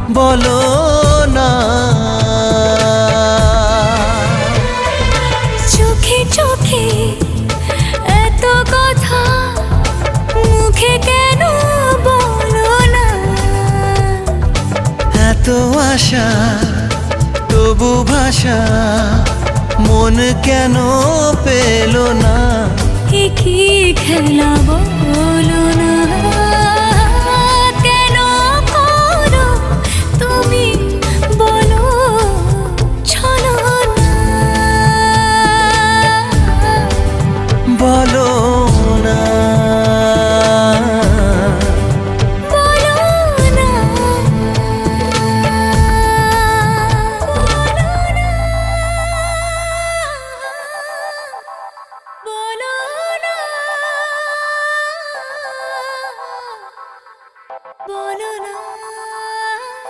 বলো না। চোখে চোখে এত কথা, মুখে কেন বলো না। এত আশা তবু ভাষা, মন কেন পেল না। কি খেলা বলো না।